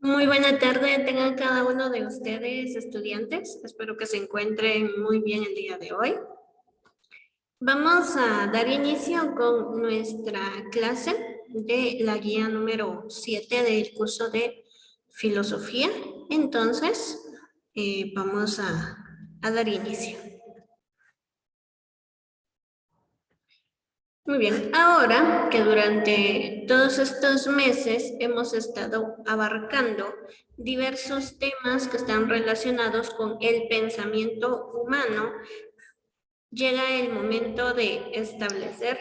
Muy buena tarde, tengan cada uno de ustedes estudiantes. Espero que se encuentren muy bien el día de hoy. Vamos a dar inicio con nuestra clase de la guía número 7 del curso de filosofía. Entonces, vamos a dar inicio. Muy bien, ahora que durante todos estos meses hemos estado abarcando diversos temas que están relacionados con el pensamiento humano, llega el momento de establecer,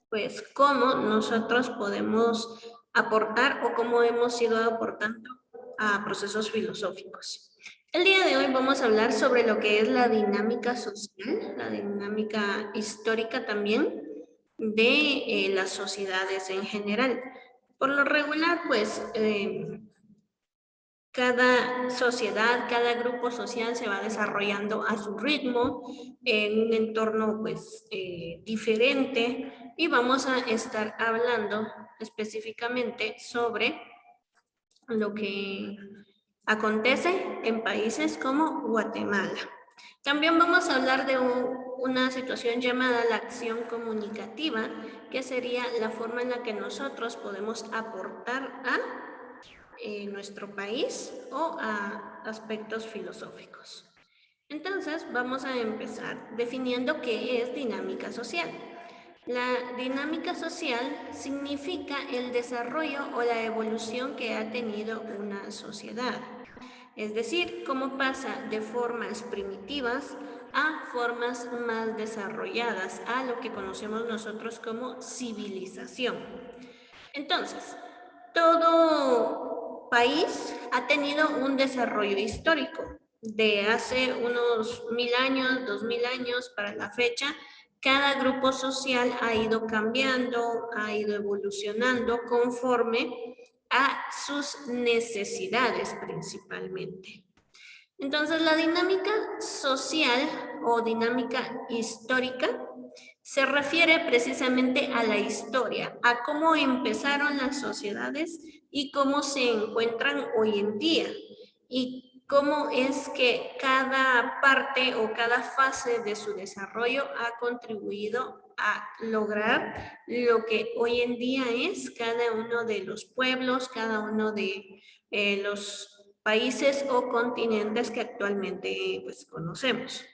pues, cómo nosotros podemos aportar o cómo hemos ido aportando a procesos filosóficos. El día de hoy vamos a hablar sobre lo que es la dinámica social, la dinámica histórica también de las sociedades en general. Por lo regular, pues, cada sociedad, cada grupo social se va desarrollando a su ritmo, en un entorno pues diferente, y vamos a estar hablando específicamente sobre lo que acontece en países como Guatemala. También vamos a hablar de una situación llamada la acción comunicativa, que sería la forma en la que nosotros podemos aportar a nuestro país o a aspectos filosóficos. Entonces, vamos a empezar definiendo qué es dinámica social. La dinámica social significa el desarrollo o la evolución que ha tenido una sociedad. Es decir, cómo pasa de formas primitivas a formas más desarrolladas, a lo que conocemos nosotros como civilización. Entonces, todo país ha tenido un desarrollo histórico. De hace unos 1000 años, 2000 años para la fecha, cada grupo social ha ido cambiando, ha ido evolucionando conforme a sus necesidades principalmente. Entonces, la dinámica social o dinámica histórica se refiere precisamente a la historia, a cómo empezaron las sociedades y cómo se encuentran hoy en día, y cómo es que cada parte o cada fase de su desarrollo ha contribuido a lograr lo que hoy en día es cada uno de los pueblos, cada uno de los países o continentes que actualmente pues conocemos.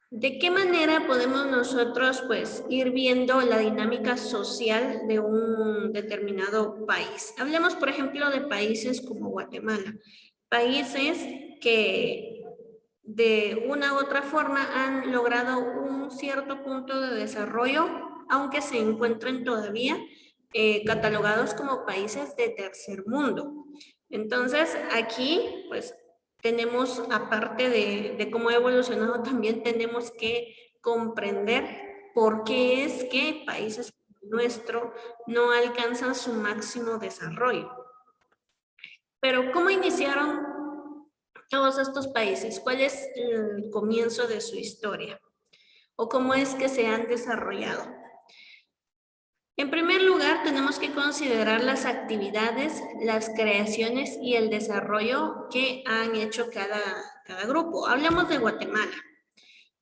¿De qué manera podemos nosotros pues ir viendo la dinámica social de un determinado país? Hablemos, por ejemplo, de países como Guatemala, países que de una u otra forma han logrado un cierto punto de desarrollo, aunque se encuentren todavía catalogados como países de tercer mundo. Entonces, aquí, pues, tenemos, aparte de cómo ha evolucionado, también tenemos que comprender por qué es que países como nuestro no alcanzan su máximo desarrollo. Pero, ¿cómo iniciaron todos estos países? ¿Cuál es el comienzo de su historia? ¿O cómo es que se han desarrollado? En primer lugar, tenemos que considerar las actividades, las creaciones y el desarrollo que han hecho cada grupo. Hablemos de Guatemala.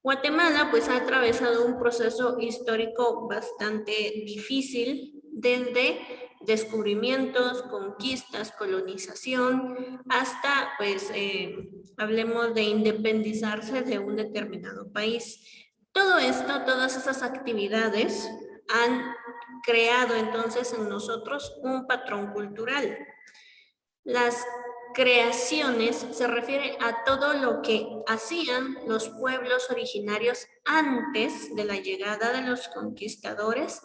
Guatemala pues ha atravesado un proceso histórico bastante difícil, desde descubrimientos, conquistas, colonización, hasta pues hablemos de independizarse de un determinado país. Todo esto, todas esas actividades han creado entonces en nosotros un patrón cultural. Las creaciones se refiere a todo lo que hacían los pueblos originarios antes de la llegada de los conquistadores,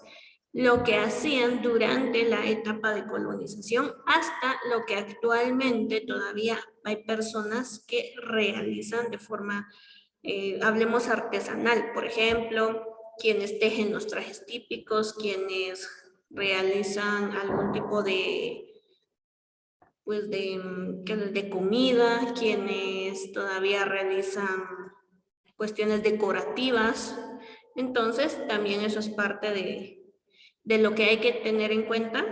lo que hacían durante la etapa de colonización, hasta lo que actualmente todavía hay personas que realizan de forma, hablemos artesanal, por ejemplo, quienes tejen los trajes típicos, quienes realizan algún tipo de pues de comida, quienes todavía realizan cuestiones decorativas. Entonces, también eso es parte de lo que hay que tener en cuenta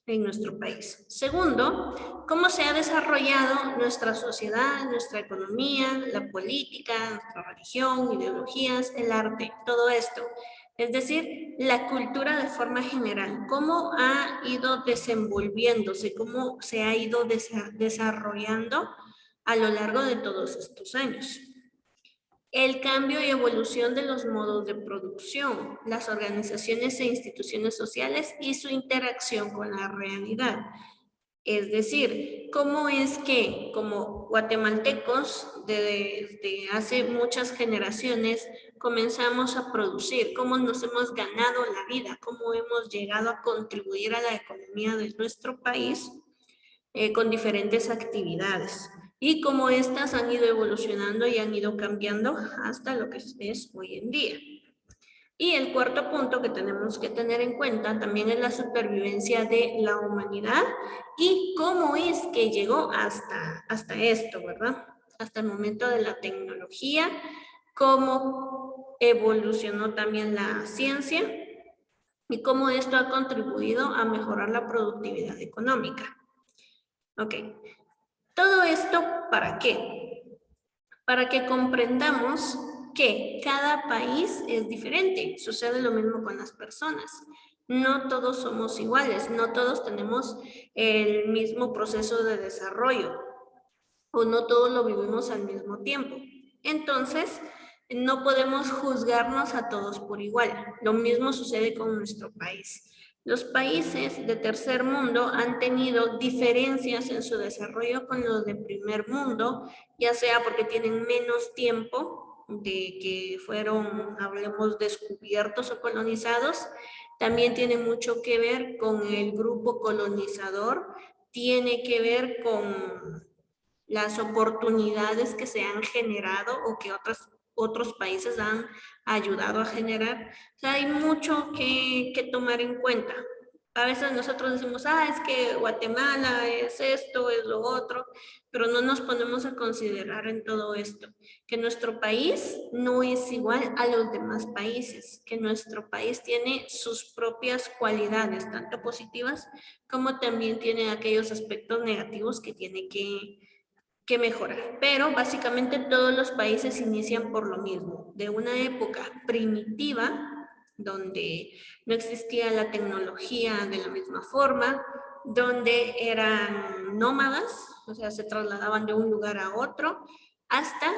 en nuestro país. Segundo, cómo se ha desarrollado nuestra sociedad, nuestra economía, la política, nuestra religión, ideologías, el arte, todo esto. Es decir, la cultura de forma general, cómo ha ido desenvolviéndose, cómo se ha ido desarrollando a lo largo de todos estos años. El cambio y evolución de los modos de producción, las organizaciones e instituciones sociales y su interacción con la realidad. Es decir, cómo es que como guatemaltecos desde hace muchas generaciones comenzamos a producir, cómo nos hemos ganado la vida, cómo hemos llegado a contribuir a la economía de nuestro país con diferentes actividades y cómo estas han ido evolucionando y han ido cambiando hasta lo que es hoy en día. Y el cuarto punto que tenemos que tener en cuenta también es la supervivencia de la humanidad y cómo es que llegó hasta esto, ¿verdad? Hasta el momento de la tecnología, cómo evolucionó también la ciencia y cómo esto ha contribuido a mejorar la productividad económica. Ok, ¿todo esto para qué? Para que comprendamos que cada país es diferente. Sucede lo mismo con las personas. No todos somos iguales, no todos tenemos el mismo proceso de desarrollo o no todos lo vivimos al mismo tiempo. Entonces, no podemos juzgarnos a todos por igual. Lo mismo sucede con nuestro país. Los países de tercer mundo han tenido diferencias en su desarrollo con los de primer mundo, ya sea porque tienen menos tiempo de que fueron, hablemos, descubiertos o colonizados. También tiene mucho que ver con el grupo colonizador, tiene que ver con las oportunidades que se han generado o que otros países han ayudado a generar. O sea, hay mucho que tomar en cuenta. A veces nosotros decimos, es que Guatemala es esto, es lo otro, pero no nos ponemos a considerar en todo esto, que nuestro país no es igual a los demás países, que nuestro país tiene sus propias cualidades, tanto positivas como también tiene aquellos aspectos negativos que tiene que mejorar. Pero básicamente todos los países inician por lo mismo, de una época primitiva, donde no existía la tecnología de la misma forma, donde eran nómadas, o sea, se trasladaban de un lugar a otro, hasta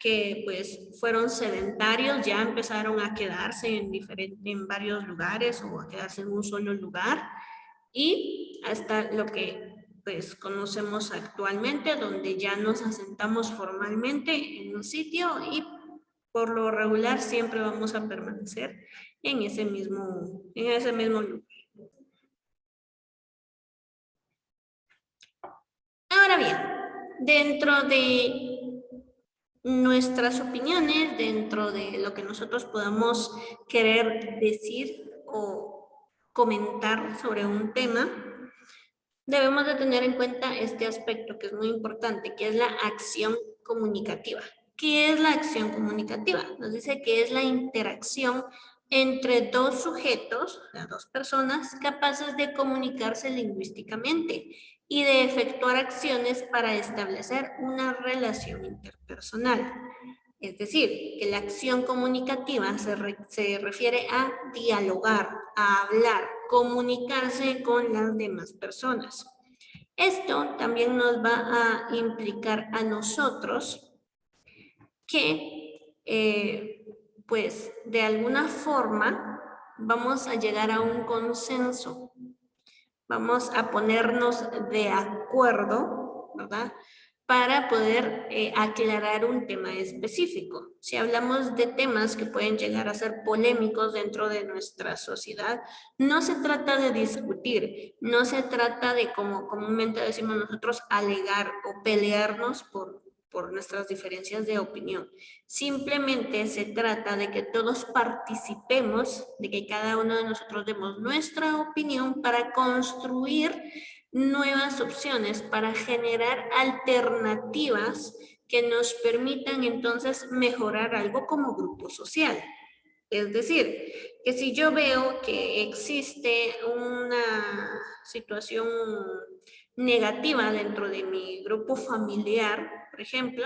que pues fueron sedentarios, ya empezaron a quedarse en varios lugares o a quedarse en un solo lugar, y hasta lo que pues conocemos actualmente, donde ya nos asentamos formalmente en un sitio y por lo regular siempre vamos a permanecer en ese mismo lugar. Ahora bien, dentro de nuestras opiniones, dentro de lo que nosotros podamos querer decir o comentar sobre un tema, debemos de tener en cuenta este aspecto que es muy importante, que es la acción comunicativa. ¿Qué es la acción comunicativa? Nos dice que es la interacción entre dos sujetos, o sea, dos personas capaces de comunicarse lingüísticamente y de efectuar acciones para establecer una relación interpersonal. Es decir, que la acción comunicativa se refiere a dialogar, a hablar, comunicarse con las demás personas. Esto también nos va a implicar a nosotros que, pues, de alguna forma vamos a llegar a un consenso, vamos a ponernos de acuerdo, ¿verdad?, para poder aclarar un tema específico. Si hablamos de temas que pueden llegar a ser polémicos dentro de nuestra sociedad, no se trata de discutir, no se trata de, como comúnmente decimos nosotros, alegar o pelearnos por nuestras diferencias de opinión. Simplemente se trata de que todos participemos, de que cada uno de nosotros demos nuestra opinión para construir nuevas opciones, para generar alternativas que nos permitan entonces mejorar algo como grupo social. Es decir, que si yo veo que existe una situación negativa dentro de mi grupo familiar, por ejemplo,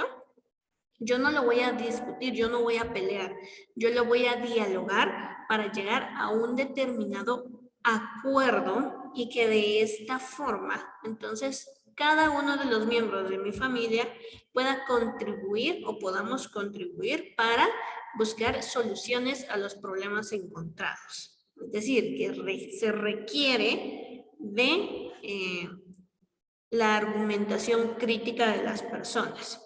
yo no lo voy a discutir, yo no voy a pelear, yo lo voy a dialogar para llegar a un determinado acuerdo y que de esta forma, entonces, cada uno de los miembros de mi familia pueda contribuir o podamos contribuir para buscar soluciones a los problemas encontrados. Es decir, que se requiere de la argumentación crítica de las personas.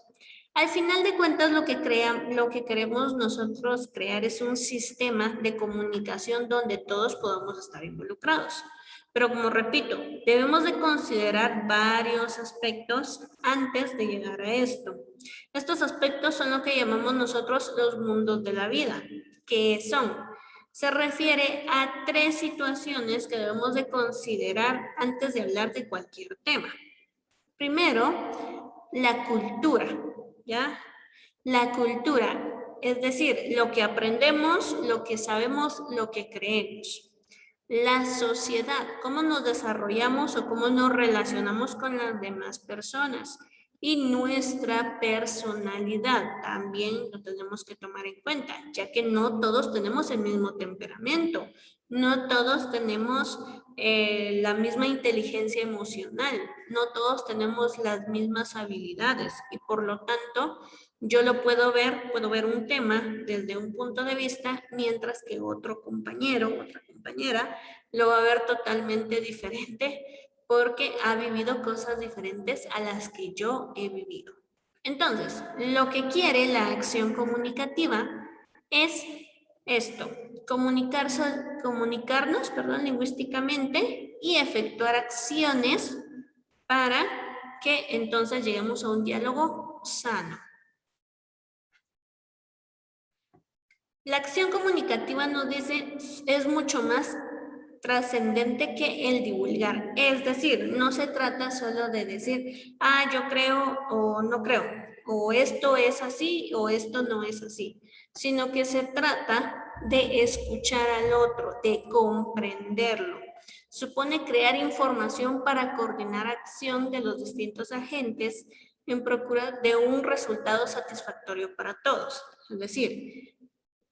Al final de cuentas, lo que queremos nosotros crear es un sistema de comunicación donde todos podamos estar involucrados. Pero como repito, debemos de considerar varios aspectos antes de llegar a esto. Estos aspectos son lo que llamamos nosotros los mundos de la vida, que se refiere a 3 situaciones que debemos de considerar antes de hablar de cualquier tema. Primero, la cultura, ¿ya? La cultura, es decir, lo que aprendemos, lo que sabemos, lo que creemos. La sociedad, cómo nos desarrollamos o cómo nos relacionamos con las demás personas. Y nuestra personalidad también lo tenemos que tomar en cuenta, ya que no todos tenemos el mismo temperamento, no todos tenemos la misma inteligencia emocional, no todos tenemos las mismas habilidades y por lo tanto yo lo puedo ver un tema desde un punto de vista, mientras que otro compañero, otra compañera, lo va a ver totalmente diferente porque ha vivido cosas diferentes a las que yo he vivido. Entonces, lo que quiere la acción comunicativa es esto, comunicarnos, lingüísticamente y efectuar acciones para que entonces lleguemos a un diálogo sano. La acción comunicativa nos dice es mucho más trascendente que el divulgar. Es decir, no se trata solo de decir, yo creo o no creo, o esto es así o esto no es así, sino que se trata de escuchar al otro, de comprenderlo. Supone crear información para coordinar acción de los distintos agentes en procura de un resultado satisfactorio para todos. Es decir,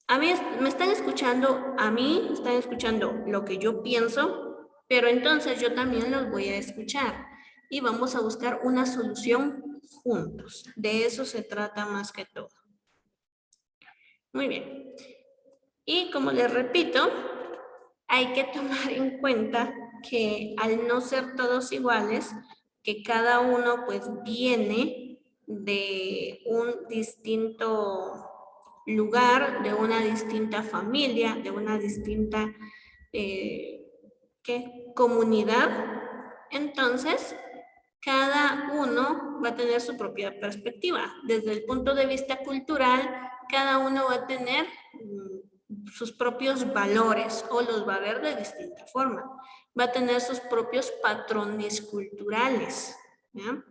a mí me están escuchando, a mí están escuchando lo que yo pienso, pero entonces yo también los voy a escuchar y vamos a buscar una solución juntos. De eso se trata más que todo. Muy bien. Y como les repito, hay que tomar en cuenta que al no ser todos iguales, que cada uno pues viene de un distinto lugar, de una distinta familia, de una distinta comunidad, entonces cada uno va a tener su propia perspectiva. Desde el punto de vista cultural, cada uno va a tener sus propios valores o los va a ver de distinta forma. Va a tener sus propios patrones culturales, ¿ya?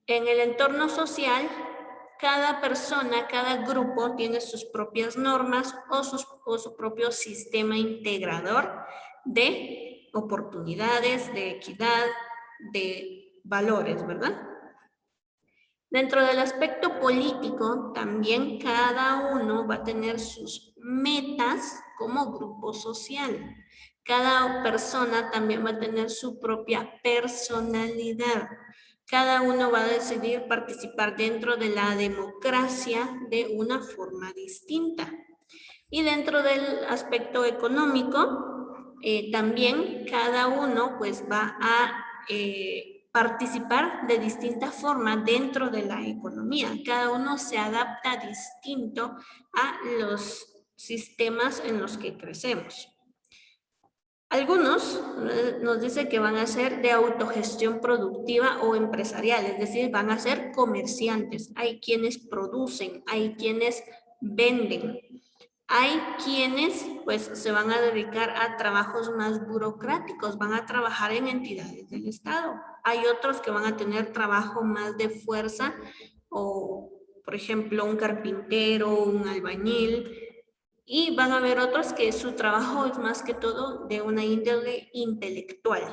En el entorno social, cada persona, cada grupo tiene sus propias normas o su propio sistema integrador de oportunidades, de equidad, de valores, ¿verdad? Dentro del aspecto político, también cada uno va a tener sus metas como grupo social. Cada persona también va a tener su propia personalidad. Cada uno va a decidir participar dentro de la democracia de una forma distinta. Y dentro del aspecto económico, también cada uno pues va a participar de distinta forma dentro de la economía. Cada uno se adapta distinto a los sistemas en los que crecemos. Algunos nos dicen que van a ser de autogestión productiva o empresarial, es decir, van a ser comerciantes. Hay quienes producen, hay quienes venden. Hay quienes pues se van a dedicar a trabajos más burocráticos, van a trabajar en entidades del Estado. Hay otros que van a tener trabajo más de fuerza o, por ejemplo, un carpintero, un albañil. Y van a haber otros que su trabajo es más que todo de una índole intelectual.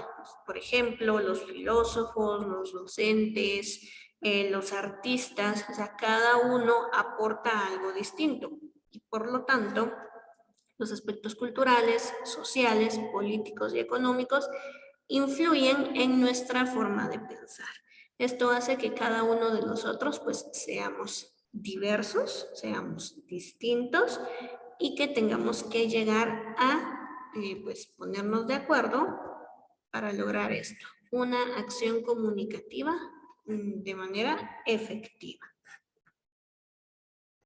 Por ejemplo, los filósofos, los docentes, los artistas, o sea, cada uno aporta algo distinto. Y por lo tanto, los aspectos culturales, sociales, políticos y económicos influyen en nuestra forma de pensar. Esto hace que cada uno de nosotros pues seamos diversos, seamos distintos y que tengamos que llegar a pues ponernos de acuerdo para lograr esto, una acción comunicativa de manera efectiva.